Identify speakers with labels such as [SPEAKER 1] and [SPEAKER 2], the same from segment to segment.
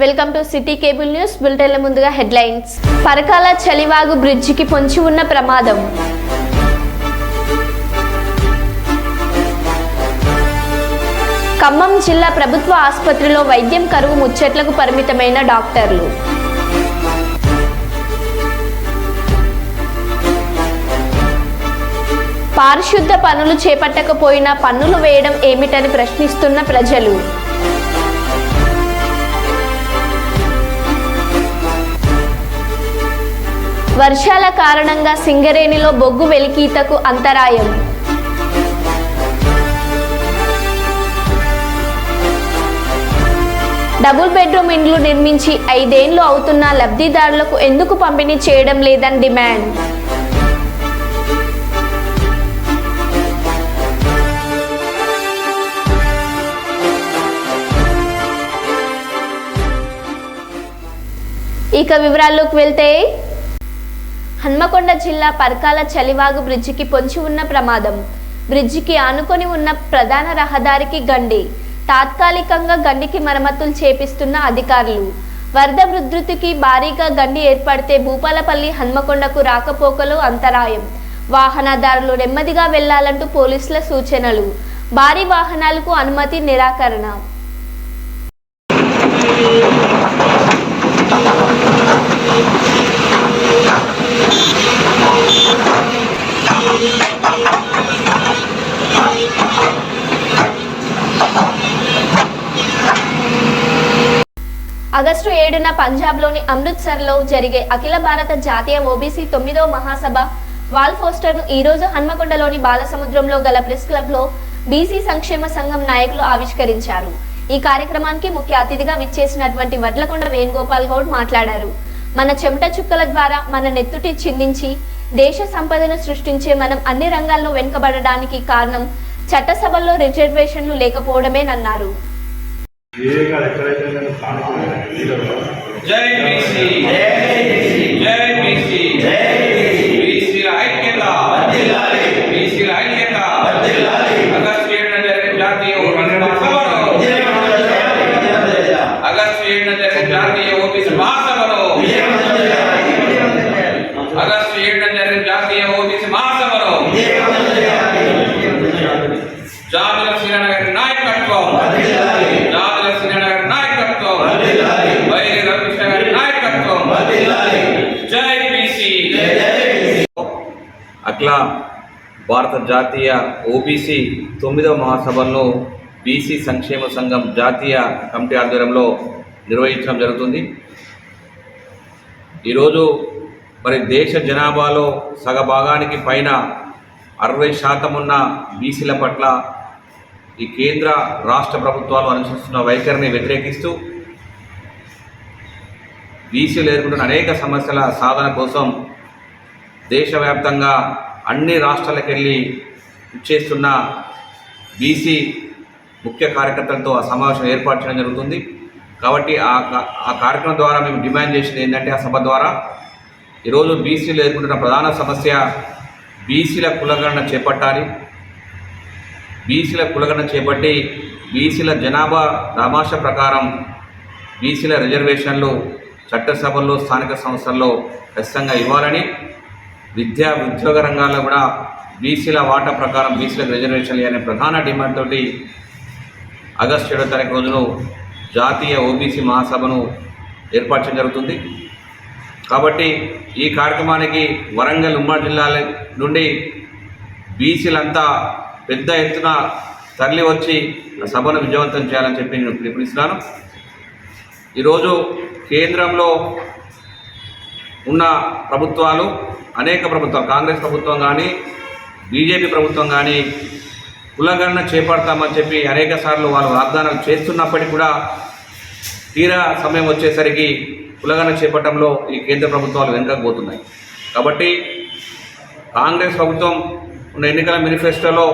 [SPEAKER 1] Welcome to city cable news బులెటిన్ల ముందుగా headlines. Parakala Chalivagu బ్రిడ్జికి పొంచి ఉన్న ప్రమాదం. ఖమ్మం జిల్లా ప్రభుత్వ ఆసుపత్రిలో వైద్యం కరువు ముచ్చట్లకు పరిమితమైన డాక్టర్లు. పారిశుద్ధ పనులు చేపట్టకపోయినా పన్నులు వేయడం ఏమిటని ప్రశ్నిస్తున్న ప్రజలు. వర్షాల కారణంగా సింగరేణిలో బొగ్గు వెలికీతకు అంతరాయం. డబుల్ బెడ్రూమ్ ఇండ్లు నిర్మించి 5 ఏళ్లు అవుతున్నా లబ్ధిదారులకు ఎందుకు పంపిణీ చేయడం లేదని డిమాండ్. ఇక వివరాల్లోకి వెళ్తే, హన్మకొండ జిల్లా పరకాల చలివాగు బ్రిడ్జికి పొంచి ఉన్న ప్రమాదం. బ్రిడ్జికి ఆనుకొని ఉన్న ప్రధాన రహదారికి గండి. తాత్కాలికంగా గండికి మరమ్మతులు చేపిస్తున్న అధికారులు. వరద ఉధృతికి భారీగా గండి ఏర్పడితే భూపాలపల్లి హన్మకొండకు రాకపోకలు అంతరాయం. వాహనదారులు నెమ్మదిగా వెళ్లాలంటూ పోలీసుల సూచనలు. భారీ వాహనాలకు అనుమతి నిరాకరణ. ఆగస్టు 7న పంజాబ్లోని అమృత్సర్లో జరిగే అఖిల భారత జాతీయ ఓబీసీ 9వ మహాసభ వాల్ పోస్టర్ను ఈరోజు హన్మకొండలోని బాలసముద్రంలో గల ప్రెస్ క్లబ్లో బీసీ సంక్షేమ సంఘం నాయకులు ఆవిష్కరించారు. ఈ కార్యక్రమానికి ముఖ్య అతిథిగా విచ్చేసినటువంటి వడ్లకొండ వేణుగోపాల్ గౌడ్ మాట్లాడారు. మన చెమట చుక్కల ద్వారా మన నెత్తుటి చిందించి దేశ సంపదను సృష్టించే మనం అన్ని రంగాల్లో వెనుకబడడానికి కారణం చట్టసభల్లో రిజర్వేషన్లు లేకపోవడమేనన్నారు.
[SPEAKER 2] అఖిల భారత జాతీయ ఓబీసీ 9వ మహాసభలను బీసీ సంక్షేమ సంఘం జాతీయ కమిటీ ఆధ్వర్యంలో నిర్వహించడం జరుగుతుంది. ఈరోజు దేశ జనాభాలో సగభాగానికి పైన 60% ఉన్న బీసీల పట్ల ఈ కేంద్ర రాష్ట్ర ప్రభుత్వాలు అనుసరిస్తున్న వైఖరిని వ్యతిరేకిస్తూ బీసీలు ఎదుర్కొంటున్న అనేక సమస్యల సాధన కోసం దేశవ్యాప్తంగా అన్ని రాష్ట్రాలకెళ్ళి చేస్తున్న బీసీ ముఖ్య కార్యకర్తలతో ఆ సమావేశం ఏర్పాటు చేయడం జరుగుతుంది. కాబట్టి ఆ కార్యక్రమం ద్వారా మేము డిమాండ్ చేసేది ఏంటంటే, ఆ సభ ద్వారా ఈరోజు బీసీలు ఎదుర్కొంటున్న ప్రధాన సమస్య బీసీల కులగణన చేపట్టాలి. బీసీల కులగణన చేపట్టి బీసీల జనాభా దామాష ప్రకారం బీసీల రిజర్వేషన్లు చట్టసభల్లో స్థానిక సంస్థల్లో ఖచ్చితంగా ఇవ్వాలని, విద్యా ఉద్యోగ రంగాల్లో కూడా బీసీల వాటా ప్రకారం బీసీలకు రిజర్వేషన్లు అనే ప్రధాన డిమాండ్ తోటి ఆగస్టు 7వ తారీఖు రోజును జాతీయ ఓబీసీ మహాసభను ఏర్పాటు చేయడం జరుగుతుంది. కాబట్టి ఈ కార్యక్రమానికి వరంగల్ ఉమ్మడి జిల్లాల నుండి బీసీలంతా పెద్ద ఎత్తున తరలి వచ్చి సభను విజయవంతం చేయాలని చెప్పి నేను పిలుపునిస్తున్నాను. ఈరోజు కేంద్రంలో ఉన్న ప్రభుత్వాలు, అనేక ప్రభుత్వాలు, కాంగ్రెస్ ప్రభుత్వం కానీ బీజేపీ ప్రభుత్వం కానీ కులగణన చేపడతామని చెప్పి అనేక సార్లు వాళ్ళు వాగ్దానాలు చేస్తున్నప్పటికీ కూడా తీరా సమయం వచ్చేసరికి కులగణన చేపట్టడంలో ఈ కేంద్ర ప్రభుత్వాలు వెనుకపోతున్నాయి. కాబట్టి కాంగ్రెస్ ప్రభుత్వం ఉన్న ఎన్నికల మేనిఫెస్టోలో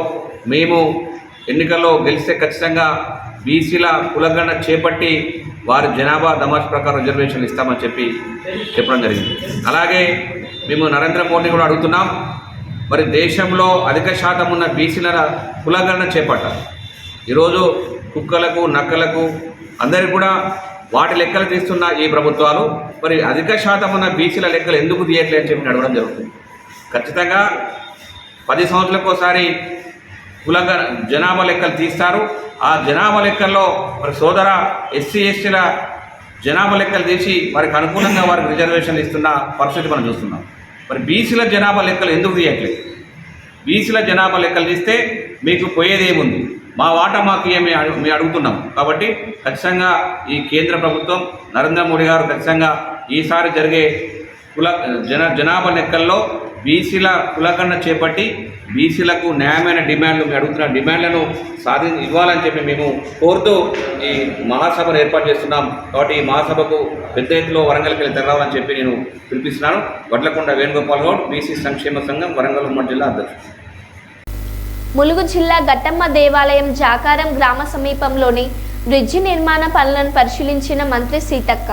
[SPEAKER 2] మేము ఎన్నికల్లో గెలిస్తే ఖచ్చితంగా బీసీల కులగణన చేపట్టి వారి జనాభా దమాష్ ప్రకారం రిజర్వేషన్లు ఇస్తామని చెప్పడం జరిగింది. అలాగే మేము నరేంద్ర మోడీ కూడా అడుగుతున్నాం, దేశంలో అధిక శాతం ఉన్న బీసీల కులగణన చేపట్టాలి. ఈరోజు కుక్కలకు, నక్కలకు అందరికీ కూడా వాటి లెక్కలు తీస్తున్న ఈ ప్రభుత్వాలు మరి అధిక శాతం ఉన్న బీసీల లెక్కలు ఎందుకు తీయట్లేదు అని చెప్పి అడగడం జరుగుతుంది. ఖచ్చితంగా 10 సంవత్సరాలకు ఒకసారి జనాభా లెక్కలు తీస్తారు. ఆ జనాభా లెక్కల్లో మరి సోదర ఎస్సీ ఎస్టీల జనాభా లెక్కలు తీసి వారికి అనుకూలంగా వారికి రిజర్వేషన్లు ఇస్తున్న పరిస్థితి మనం చూస్తున్నాం. మరి బీసీల జనాభా లెక్కలు ఎందుకు తీయట్లేదు? బీసీల జనాభా లెక్కలు తీస్తే మీకు పోయేది ఏముంది? మా వాటా మాకు మేము అడుగుతున్నాం. కాబట్టి ఖచ్చితంగా ఈ కేంద్ర ప్రభుత్వం నరేంద్ర మోడీ గారు ఖచ్చితంగా ఈసారి జరిగే జనాభా లెక్కల్లో బీసీల కులగణన చేపట్టి బీసీలకు న్యాయమైన డిమాండ్లు మేము అడుగుతున్న డిమాండ్లను ఇవ్వాలని చెప్పి మేము కోరుతూ ఈ మహాసభను ఏర్పాటు చేస్తున్నాం. కాబట్టి ఈ మహాసభకు పెద్ద ఎత్తులో వరంగల్కి వెళ్ళి తెరవాలని చెప్పి నేను పిలిపిస్తున్నాను. వడ్లకొండ వేణుగోపాల్ గౌడ్, బీసీ సంక్షేమ సంఘం, వరంగల్ ఉమ్మడి జిల్లా అధ్యక్షుడు.
[SPEAKER 1] ములుగు జిల్లా గట్టమ్మ దేవాలయం జాకారం గ్రామ సమీపంలోని బ్రిడ్జి నిర్మాణ పనులను పరిశీలించిన మంత్రి సీతక్క.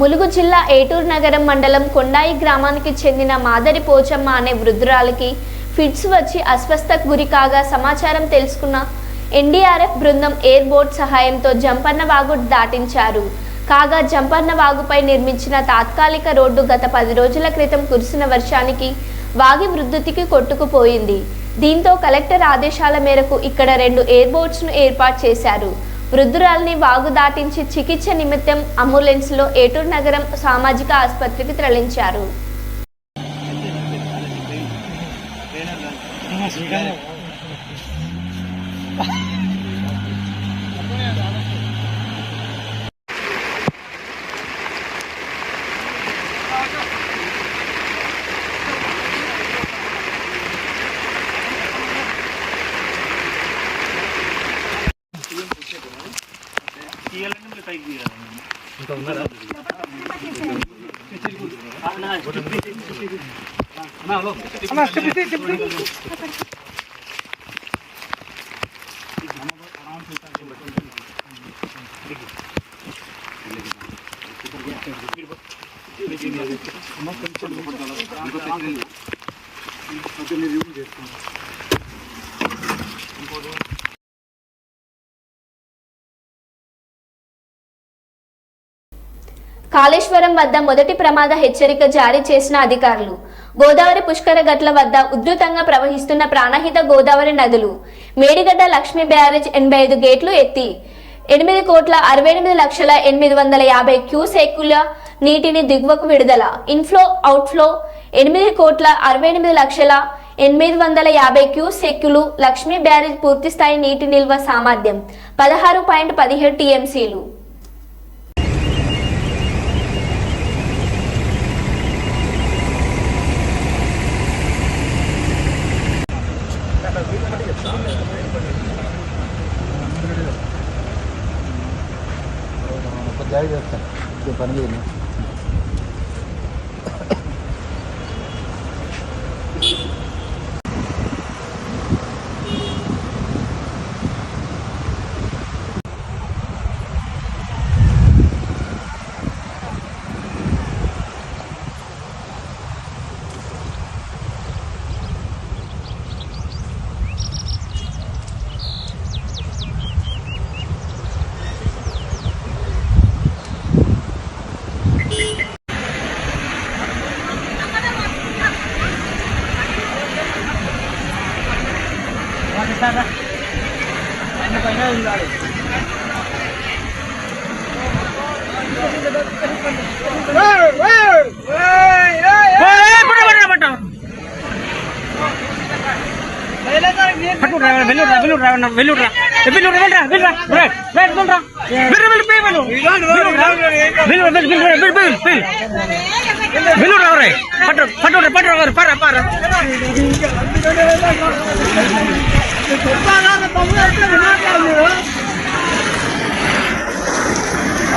[SPEAKER 1] ములుగు జిల్లా ఏటూరు నగరం మండలం కొండాయి గ్రామానికి చెందిన మాదరి పోచమ్మ అనే వృద్ధురాలికి ఫిట్స్ వచ్చి అస్వస్థకు గురి కాగా సమాచారం తెలుసుకున్న ఎన్డీఆర్ఎఫ్ బృందం ఎయిర్ బోట్ సహాయంతో జంపన్న వాగు దాటించారు. కాగా జంపన్న వాగుపై నిర్మించిన తాత్కాలిక రోడ్డు గత 10 రోజుల క్రితం కురిసిన వర్షానికి వాగి వృద్ధుతికి కొట్టుకుపోయింది. దీంతో కలెక్టర్ ఆదేశాల మేరకు ఇక్కడ 2 ఎయిర్ బోట్స్ను ఏర్పాటు చేశారు. వృద్ధురాల్ని వాగు దాటించి చికిత్స నిమిత్తం అంబులెన్స్లో ఏటూరు నగరం సామాజిక ఆసుపత్రికి తరలించారు. కాళేశ్వరం వద్ద మొదటి ప్రమాద హెచ్చరిక జారీ చేసిన అధికారులు. గోదావరి పుష్కర గట్ల వద్ద ఉధృతంగా ప్రవహిస్తున్న ప్రాణహిత గోదావరి నదులు. మేడిగడ్డ లక్ష్మీ బ్యారేజ్ 85 గేట్లు ఎత్తి 8,68,850 క్యూసెక్కుల నీటిని దిగువకు విడుదల. Inflow outflow 8,68,850 క్యూసెక్కులు. లక్ష్మీ బ్యారేజ్ పూర్తిస్థాయి నీటి నిల్వ సామర్థ్యం 16.17 టీఎంసీలు.
[SPEAKER 3] జారీ చేస్తాను పని చేయను.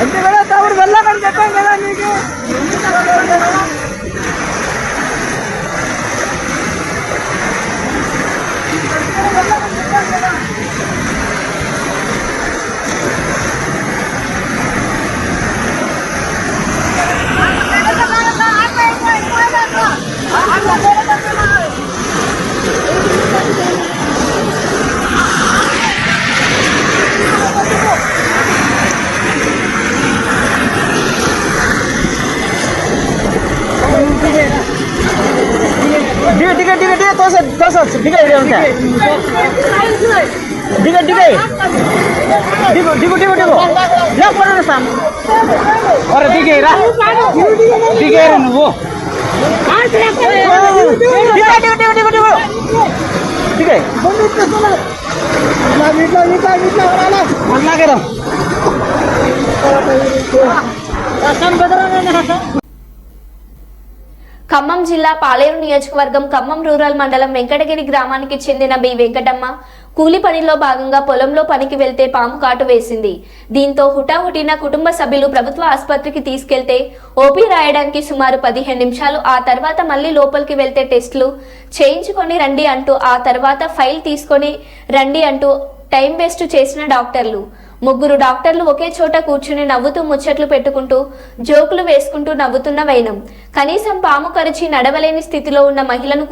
[SPEAKER 4] అంతే కదా తమ్ముడు వెళ్ళకని చెప్పాను కదా నీకు. टिकट तोस टिकट टिकट डिगो डिगो डिगो डिगो ले पड़ो साम अरे दिगेरा నువ్వు डिगो डिगो डिगो डिगो दिगे ना वीटला वराला मन्ना करो आसान बदरा
[SPEAKER 1] ఖమ్మం జిల్లా పాలేరు నియోజకవర్గం ఖమ్మం రూరల్ మండలం వెంకటగిరి గ్రామానికి చెందిన బి వెంకటమ్మ కూలి పనిలో భాగంగా పొలంలో పనికి వెళ్తే పాము కాటు వేసింది. దీంతో హుటాహుటిన కుటుంబ సభ్యులు ప్రభుత్వ ఆసుపత్రికి తీసుకెళ్తే ఓపీ రాయడానికి సుమారు 15 నిమిషాలు, ఆ తర్వాత మళ్లీ లోపలికి వెళ్తే టెస్టులు చేయించుకొని రండి అంటూ, ఆ తర్వాత ఫైల్ తీసుకొని రండి అంటూ టైం వేస్ట్ చేసిన డాక్టర్లు. ముగ్గురు డాక్టర్లు ఒకే చోట కూర్చుని నవ్వుతూ ముచ్చట్లు పెట్టుకుంటూ జోకులు వేసుకుంటూ నవ్వుతున్న వైనం. కనీసం పాము కరిచి నడవలేని స్థితిలో ఉన్న మహిళను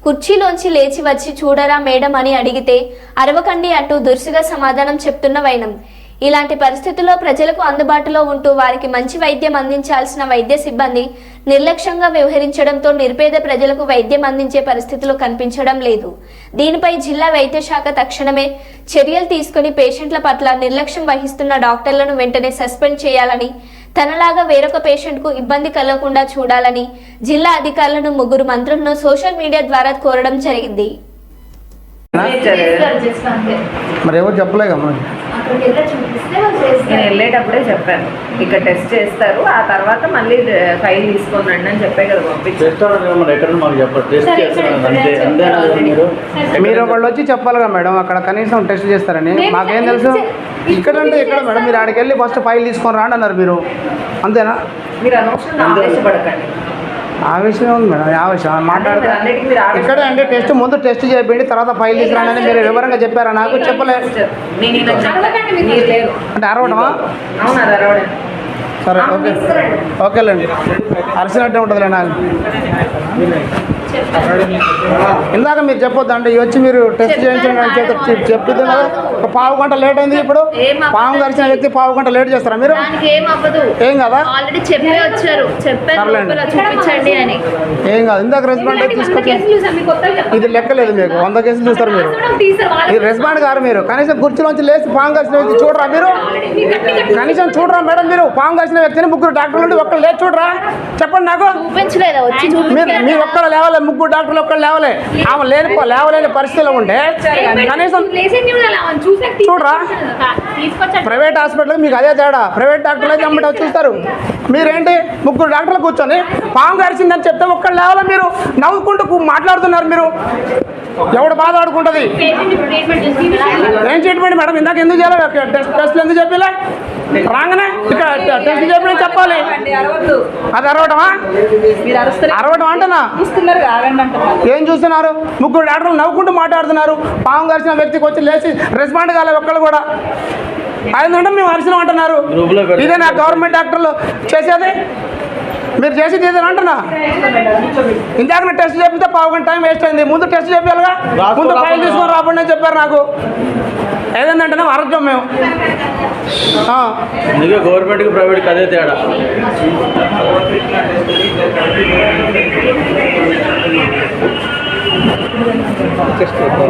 [SPEAKER 1] కుర్చీలోంచి లేచి వచ్చి చూడరా మేడం అని అడిగితే అరవకండి అంటూ దురుసుగా సమాధానం చెప్తున్న వైనం. ఇలాంటి పరిస్థితుల్లో ప్రజలకు అందుబాటులో ఉంటూ వారికి మంచి వైద్యం అందించాల్సిన వైద్య సిబ్బంది నిర్లక్ష్యంగా వ్యవహరించడంతో నిరుపేద ప్రజలకు వైద్యం అందించే పరిస్థితులు కనిపించడం లేదు. దీనిపై జిల్లా వైద్య శాఖ తక్షణమే చర్యలు తీసుకుని పేషెంట్ల పట్ల నిర్లక్ష్యం వహిస్తున్న డాక్టర్లను వెంటనే సస్పెండ్ చేయాలని, తనలాగా వేరొక పేషెంట్కు ఇబ్బంది కలగకుండా చూడాలని జిల్లా అధికారులను ముగ్గురు మంత్రులను సోషల్ మీడియా ద్వారా కోరడం జరిగింది.
[SPEAKER 4] మరి ఎవరు చెప్పలేక
[SPEAKER 5] నేను వెళ్ళేటప్పుడే చెప్పాను, ఇక్కడ టెస్ట్ చేస్తారు, ఆ తర్వాత మళ్ళీ ఫైల్ తీసుకొని రండి అని చెప్పే కదా పంపించారు.
[SPEAKER 4] మీరు ఒకళ్ళు వచ్చి చెప్పాలిగా మేడం, అక్కడ కనీసం టెస్ట్ చేస్తారని మాకేం తెలుసు. ఇక్కడ అంటే ఇక్కడ మేడం, మీరు ఆడికి వెళ్ళి ఫస్ట్ ఫైల్ తీసుకొని రాండి అన్నారు మీరు, అంతేనా?
[SPEAKER 5] మీరు అనవసరంగా ఆవేశపడకండి.
[SPEAKER 4] ఆవేశమే ఉంది మేడం, ఆవేశం మాట్లాడితే ఇక్కడే అంటే టెస్ట్ ముందు టెస్ట్ చేయండి, తర్వాత ఫైల్ తీసుకురాని మీరు వివరంగా చెప్పారా? నాకు చెప్పలేదు. అంటే అరవడమా?
[SPEAKER 5] అవును, అది అరవడం.
[SPEAKER 4] సరే ఓకే, ఓకేలేండి. అరిసినట్టే ఉంటుందిలే నాకు. ఇందాక మీరు చెప్పొద్దు అంటే వచ్చి మీరు టెస్ట్ చేయించండి అని చెప్తుంది కదా. ఒక పావు గంట లేట్ అయింది. ఇప్పుడు పాము కరిచిన వ్యక్తి పావు గంట లేట్ చేస్తారా మీరు? ఏం కదా, ఏం కాదు. ఇందాక రెస్పాండ్ తీసుకొచ్చి ఇది లెక్కలేదు మీకు. 100 కేసులు చూస్తారు మీరు. ఇది రెస్పాండ్ గారు మీరు కనీసం కుర్చీలోంచి లేచి పాము కరిచిన వ్యక్తి చూడరా మీరు? కనీసం చూడరా మేడం మీరు? పాము కరిచిన వ్యక్తిని ముగ్గురు డాక్టర్లు ఉండి ఒక్కరు లేచి చూడరా? చెప్పండి నాకు. మీరు ఒక్కడ లేవలే, ముగ్గురు డాక్టర్లు ఒక్కరు లేవలే. ఆమె లేవలేని పరిస్థితిలో ఉంటే కనీసం చూడరా? ప్రైవేట్ హాస్పిటల్ మీకు అదే తేడా. ప్రైవేట్ డాక్టర్లు అయితే అమ్మట చూస్తారు. మీరేంటి ముగ్గురు డాక్టర్లు కూర్చొని పాము కరిచిందని చెప్తే ఒక్కరు లేవాలా? మీరు నవ్వుకుంటూ మాట్లాడుతున్నారు. మీరు ఎవడు బాధ ఆడుకుంటుంది? ఏం ట్రీట్మెంట్ మేడం? ఇందాక ఎందుకు చేయాలి? టెస్ట్లు ఎందుకు చెప్పలే? రాగానే ఇక్కడ టెస్ట్ చెప్పిన చెప్పాలి. అది అరవటమా? అరవటం అంటనా? ఏం చూస్తున్నారు? ముగ్గురు డాక్టర్లు నవ్వుకుంటూ మాట్లాడుతున్నారు. పాము కరిచిన వ్యక్తికి వచ్చి లేచి రెస్పాండ్ కాలేదు ఒక్కళ్ళు కూడా. అయిందంటే మేము అరిసినాం అంటున్నారు. ఇదే నా గవర్నమెంట్ డాక్టర్లు చేసేది? మీరు చేసేది ఏదైనా అంటున్నా? ఇందాక టెస్ట్ చేపిస్తే పావు గంట టైం వేస్ట్ అయింది. ముందు టెస్ట్ చెప్పాలిగా, ముందు ఫైల్ తీసుకొని రాబడి అని చెప్పారు నాకు. ఏదంటే అరగం మేము.
[SPEAKER 3] గవర్నమెంట్కి ప్రైవేట్కి అదే తేడా.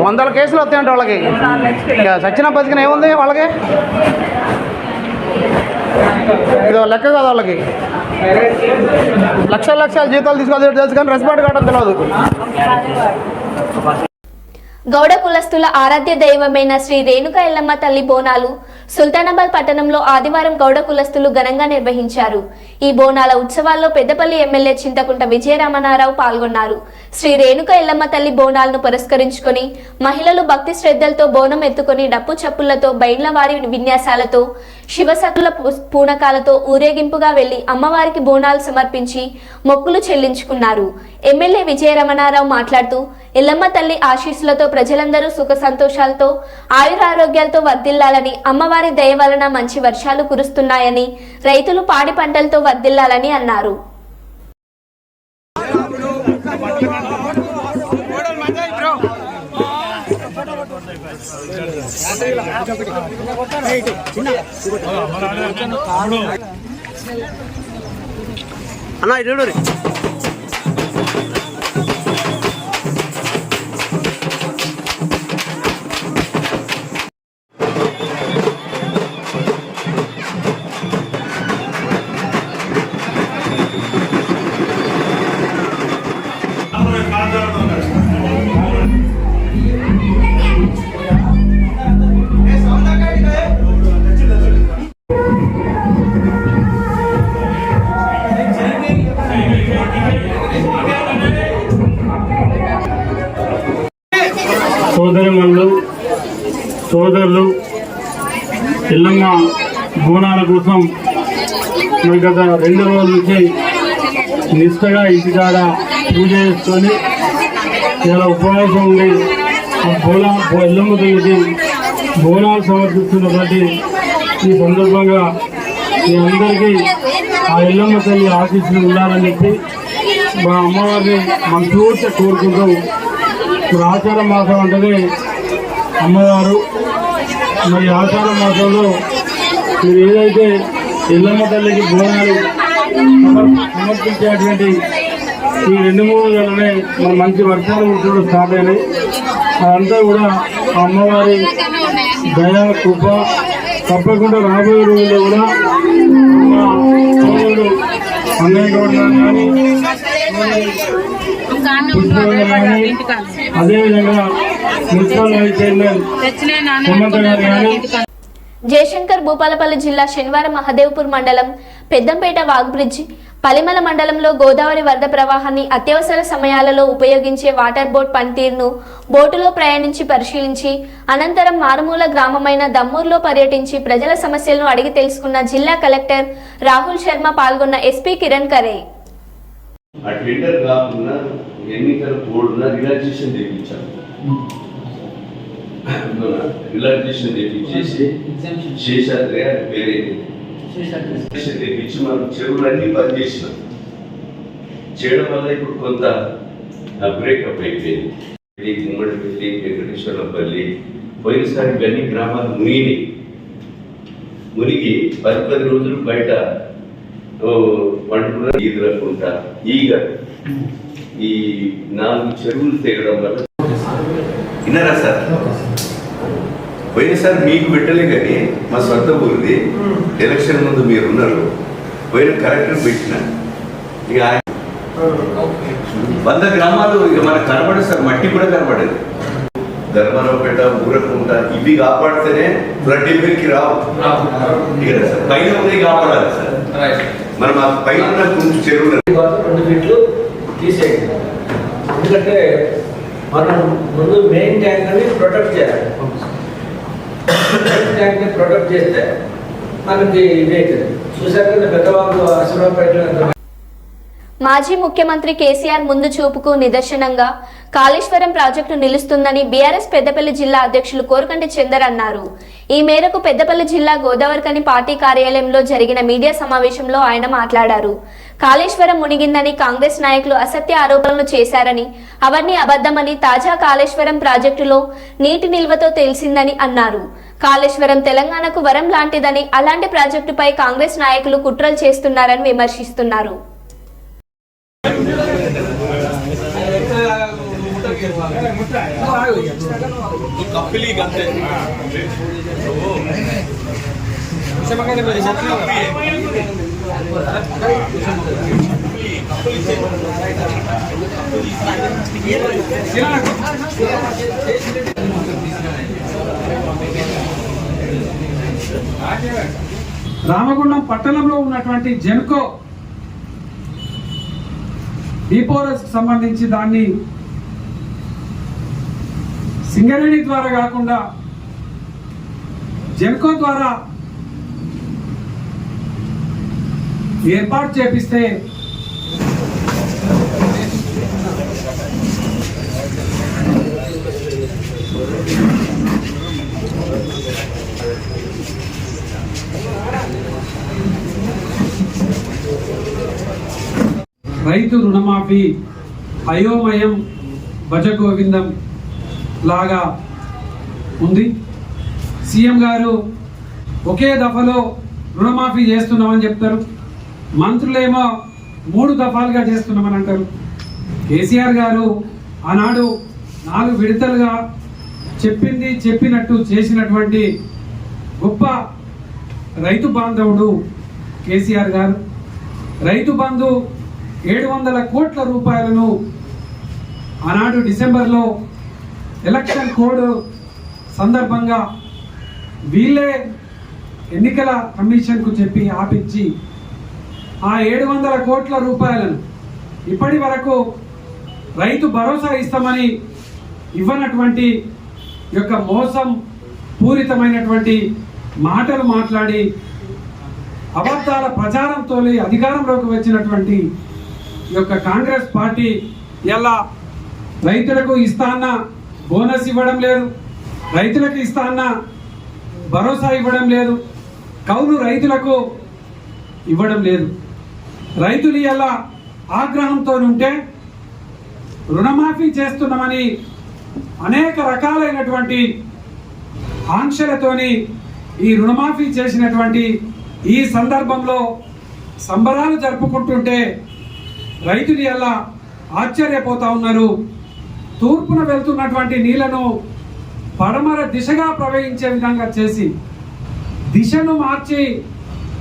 [SPEAKER 3] వందల కేసులు వస్తాయంట వాళ్ళకి. సచిన బతికిన ఏముంది వాళ్ళకి? ఇది లెక్క కాదు వాళ్ళకి. లక్షల జీతాలు తీసుకోవాలి తెలుసు కానీ రెస్పాండ్ కావడం తెలియదు.
[SPEAKER 1] గౌడ కులస్తుల ఆరాధ్య దైవమైన శ్రీ రేణుక ఎల్లమ్మ తల్లి బోనాలు సుల్తానాబాద్ పట్టణంలో ఆదివారం గౌడ కులస్తులు ఘనంగా నిర్వహించారు. ఈ బోనాల ఉత్సవాల్లో పెద్దపల్లి ఎమ్మెల్యే చింతకుంట విజయరామనారావు పాల్గొన్నారు. శ్రీ రేణుక ఎల్లమ్మ తల్లి బోనాలను పురస్కరించుకొని మహిళలు భక్తి శ్రద్ధలతో బోనం ఎత్తుకొని డప్పు చప్పులతో బైండ్ల వారి విన్యాసాలతో శివసత్తుల పూనకాలతో ఊరేగింపుగా వెళ్లి అమ్మవారికి బోనాలు సమర్పించి మొక్కులు చెల్లించుకున్నారు. ఎమ్మెల్యే విజయరమణారావు మాట్లాడుతూ ఎల్లమ్మ తల్లి ఆశీస్సులతో ప్రజలందరూ సుఖ సంతోషాలతో ఆయురారోగ్యాలతో వర్ధిల్లాలని, అమ్మవారి దయ వలన మంచి వర్షాలు కురుస్తున్నాయని, రైతులు పాడి పంటలతో వర్ధిల్లాలని అన్నారు.
[SPEAKER 3] అన్నా ఇటు
[SPEAKER 6] సోదరులు ఎల్లమ్మ బోనాల కోసం మరి గత 2 రోజుల నుంచి నిష్ఠగా ఇంటికాడ పూజ చేసుకొని ఇలా ఉపవాసం ఉండి ఎల్లమ్మ తల్లికి బోనాలు సమర్పిస్తున్నటువంటి ఈ సందర్భంగా మీ అందరికీ ఆ ఎల్లమ్మ తల్లి ఆశీస్సులు ఉండాలని చెప్పి మా అమ్మవారిని మనస్ఫూర్తిగా కోరుకుంటూ ఇప్పుడు ఆషాఢ మాసం అంటేనే అమ్మవారు. మరి ఆషాఢ మాసంలో మీరు ఏదైతే ఎల్లమ్మ తల్లికి బోనాలు సమర్పించేటువంటి ఈ 2-3 నెలలనే మన మంచి వర్షాలు ఉంటూ స్టార్ట్ అయినాయి. అదంతా కూడా అమ్మవారి దయా కృప తప్పకుండా రాబోయే రోజుల్లో కూడా మా సోదరుడు అన్నయ్య గౌడ్ కానీ అదేవిధంగా మున్సిపల్ వైస్ చైర్మన్ హేమంత్ గారు కానీ
[SPEAKER 1] జయశంకర్ భూపాలపల్లి జిల్లా శనివారం మహదేవ్పూర్ మండలం పెద్దంపేట వాగ్బ్రిడ్జ్ పలిమల మండలంలో గోదావరి వరద ప్రవాహాన్ని అత్యవసర సమయాలలో ఉపయోగించే వాటర్ బోట్ పనితీరును బోటులో ప్రయాణించి పరిశీలించి అనంతరం మారుమూల గ్రామమైన దమ్మూరులో పర్యటించి ప్రజల సమస్యలను అడిగి తెలుసుకున్న జిల్లా కలెక్టర్ రాహుల్ శర్మ పాల్గొన్న ఎస్పీ కిరణ్ కరే.
[SPEAKER 7] అట్లెంటర్ కాకుండా ఎన్నికల కోడ్న రిలాక్సేషన్ తెప్పించారు. రిలాక్సేషన్ తెప్పించేసి శేషాద్రి వేరే తెప్పించి మనం చెరువులన్నీ బంద్ చేసినాం. చేయడం వల్ల ఇప్పుడు కొంత బ్రేకప్ అయిపోయింది. గుమ్మడిపల్లి, వెంకటేశ్వరపల్లి పోయినసారి ఇవన్నీ గ్రామాలు మునిగి 10 రోజులు బయట పండుగ ఈదులకుంటా ఈగ ఈ 4 చెరువులు తెగడం వల్ల విన్నారా సార్? పోయినసారి మీకు పెట్టలే కానీ మా సొంత ఊరిది ఎలక్షన్ ముందు మీరు ఉన్నారు. పోయిన కలెక్టర్ పెట్టిన ఇక 100 గ్రామాలు ఇక మనకు కనబడదు సార్, మట్టి కూడా కనబడదు. ధర్మరావుపేట, ఊరకుంట ఇవి కాపాడితేనే ఫ్లడ్ ఎఫెక్ట్కి రావు. సార్ పైన ఉన్నాయి కాపాడాలి సార్. మనం ఆ పైన కొంచెం చెరువులు
[SPEAKER 8] 2 ఫీట్లు తీసేయండి. ఎందుకంటే మనం ముందు మెయిన్ ట్యాంక్ అని ప్రొటెక్ట్ చేయాలి. మెయిన్ ట్యాంక్ని ప్రొటెక్ట్ చేస్తే మనకి ఇది అవుతుంది. చూసాక పెద్దవాళ్ళు అసలు
[SPEAKER 1] మాజీ ముఖ్యమంత్రి కేసీఆర్ ముందు చూపుకు నిదర్శనంగా కాళేశ్వరం ప్రాజెక్టు నిలుస్తుందని బీఆర్ఎస్ పెద్దపల్లి జిల్లా అధ్యక్షులు కోరకంటి చందర్ అన్నారు. ఈ మేరకు పెద్దపల్లి జిల్లా గోదావరికని పార్టీ కార్యాలయంలో జరిగిన మీడియా సమావేశంలో ఆయన మాట్లాడారు. కాళేశ్వరం మునిగిందని కాంగ్రెస్ నాయకులు అసత్య ఆరోపణలు చేశారని, అవన్నీ అబద్ధమని, తాజా కాళేశ్వరం ప్రాజెక్టులో నీటి నిల్వతో తెలిసిందని అన్నారు. కాళేశ్వరం తెలంగాణకు వరం లాంటిదని, అలాంటి ప్రాజెక్టుపై కాంగ్రెస్ నాయకులు కుట్రలు చేస్తున్నారని విమర్శిస్తున్నారు.
[SPEAKER 9] రామగుండం పట్టణంలో ఉన్నటువంటి జెన్కో డిపోరస్ సంబంధించి దాన్ని సింగరేణి ద్వారా కాకుండా జెన్కో ద్వారా ఏర్పాటు చేపిస్తే రైతు రుణమాఫీ అయోమయం భజగోవిందం లాగా ఉంది. సీఎం గారు ఒకే దఫలో రుణమాఫీ చేస్తున్నామని చెప్తారు, మంత్రులేమో 3 దఫాలుగా చేస్తున్నామని అంటారు. కేసీఆర్ గారు ఆనాడు 4 విడతలుగా చెప్పింది చెప్పినట్టు చేసినటువంటి గొప్ప రైతు బాంధవుడు కేసీఆర్ గారు. రైతు బంధు 700 కోట్ల రూపాయలను ఆనాడు డిసెంబర్లో ఎలక్షన్ కోడ్ సందర్భంగా వీళ్ళే ఎన్నికల కమిషన్కు చెప్పి ఆపించి ఆ 700 కోట్ల రూపాయలను ఇప్పటి వరకు రైతు భరోసా ఇస్తామని ఇవ్వనటువంటి యొక్క మోసం పూరితమైనటువంటి మాటలు మాట్లాడి అబద్ధాల ప్రచారంతో అధికారంలోకి వచ్చినటువంటి ఈ యొక్క కాంగ్రెస్ పార్టీ ఎలా రైతులకు ఇస్తా అన్న బోనస్ ఇవ్వడం లేదు, రైతులకు ఇస్తా అన్న భరోసా ఇవ్వడం లేదు, కౌలు రైతులకు ఇవ్వడం లేదు. రైతులు ఎలా ఆగ్రహంతో ఉంటే రుణమాఫీ చేస్తున్నామని అనేక రకాలైనటువంటి ఆంక్షలతోని ఈ రుణమాఫీ చేసినటువంటి ఈ సందర్భంలో సంబరాలు జరుపుకుంటుంటే రైతులు ఎలా ఆశ్చర్యపోతా ఉన్నారు. తూర్పున వెళ్తున్నటువంటి నీళ్లను పడమర దిశగా ప్రవహించే విధంగా చేసి దిశను మార్చి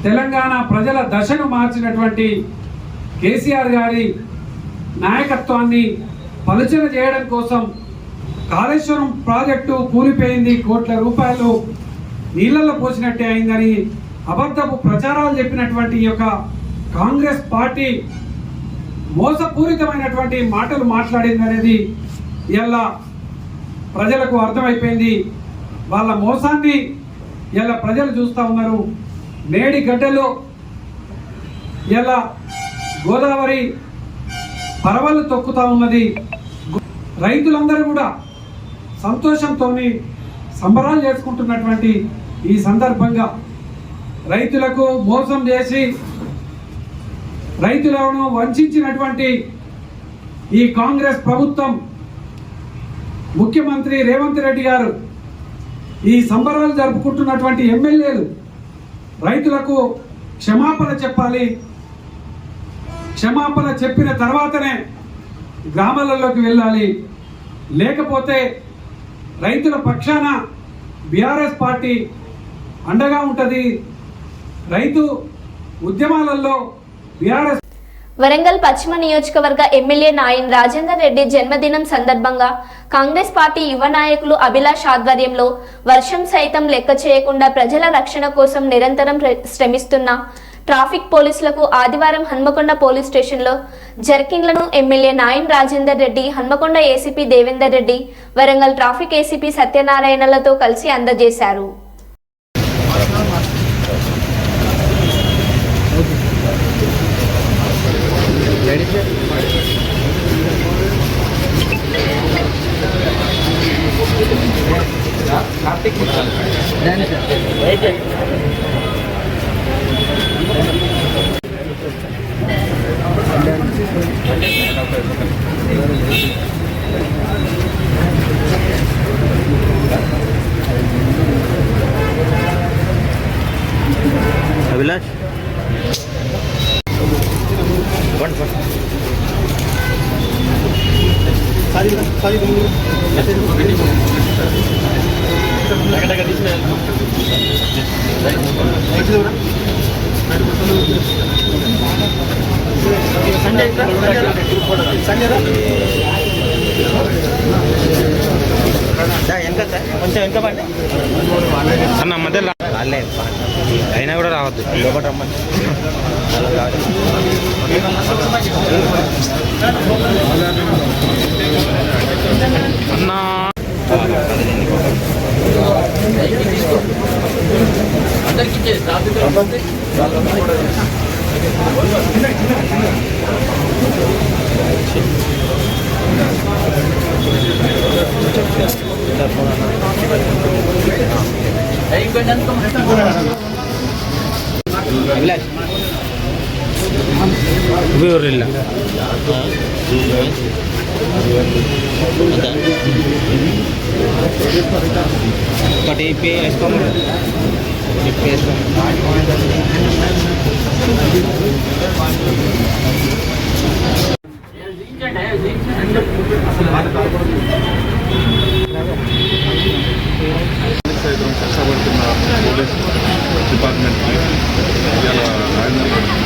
[SPEAKER 9] తెలంగాణ ప్రజల దశను మార్చినటువంటి కేసీఆర్ గారి నాయకత్వాన్ని పలుచన చేయడం కోసం కాళేశ్వరం ప్రాజెక్టు కూలిపోయింది, కోట్ల రూపాయలు నీళ్లలో పోసినట్టే అయిందని అబద్ధపు ప్రచారాలు చెప్పినటువంటి ఈ యొక్క కాంగ్రెస్ పార్టీ మోసపూరితమైనటువంటి మాటలు మాట్లాడింది అనేది ఇలా ప్రజలకు అర్థమైపోయింది. వాళ్ళ మోసాన్ని ఇలా ప్రజలు చూస్తూ ఉన్నారు. మేడి గడ్డలో ఇలా గోదావరి పరవళ్ళు తొక్కుతూ ఉన్నది. రైతులందరూ కూడా సంతోషంతో సంబరాలు చేసుకుంటున్నటువంటి ఈ సందర్భంగా రైతులకు మోసం చేసి రైతులను వంచినటువంటి ఈ కాంగ్రెస్ ప్రభుత్వం, ముఖ్యమంత్రి రేవంత్ రెడ్డి గారు, ఈ సంబరాలు జరుపుకుంటున్నటువంటి ఎమ్మెల్యేలు రైతులకు క్షమాపణ చెప్పాలి. క్షమాపణ చెప్పిన తర్వాతనే గ్రామాలలోకి వెళ్ళాలి. లేకపోతే రైతుల పక్షాన బీఆర్ఎస్ పార్టీ అండగా ఉంటుంది. రైతు ఉద్యమాలలో బీఆర్ఎస్.
[SPEAKER 1] వరంగల్ పశ్చిమ నియోజకవర్గ ఎమ్మెల్యే నాయన్ రాజేందర్ రెడ్డి జన్మదినం సందర్భంగా కాంగ్రెస్ పార్టీ యువ నాయకులు అభిలాష్ ఆధ్వర్యంలో వర్షం సైతం లెక్క చేయకుండా ప్రజల రక్షణ కోసం నిరంతరం శ్రమిస్తున్న ట్రాఫిక్ పోలీసులకు ఆదివారం హన్మకొండ పోలీస్ స్టేషన్లో జర్కింగ్లను MLA Naini Rajender Reddy, Hanamkonda ACP Devender Reddy, Warangal traffic ACP సత్యనారాయణలతో కలిసి అందజేశారు.
[SPEAKER 3] అభిలాష్ కొంచెం వెనక పడి అన్న మధ్యలో అయినా కూడా రావద్దు లోపల రమ్మని అన్నా ఊరిల్లా ఒకటి ఇప్పి వేసుకోమని ఇప్పి
[SPEAKER 6] కష్టపడుతున్న పోలీస్ డిపార్ట్మెంట్కి ఇవాళ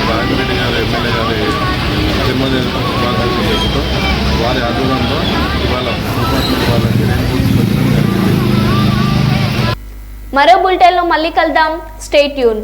[SPEAKER 6] రాజరెడ్డి గారు ఎమ్మెల్యే గారి జన్మదిన శుభాకాంక్షలు చేస్తూ వారి ఆధ్వర్యంలో ఇవాళ డిపార్ట్మెంట్ వాళ్ళకి
[SPEAKER 1] మరో బులెటిన్లో మళ్ళీ కలుద్దాం. Stay tune.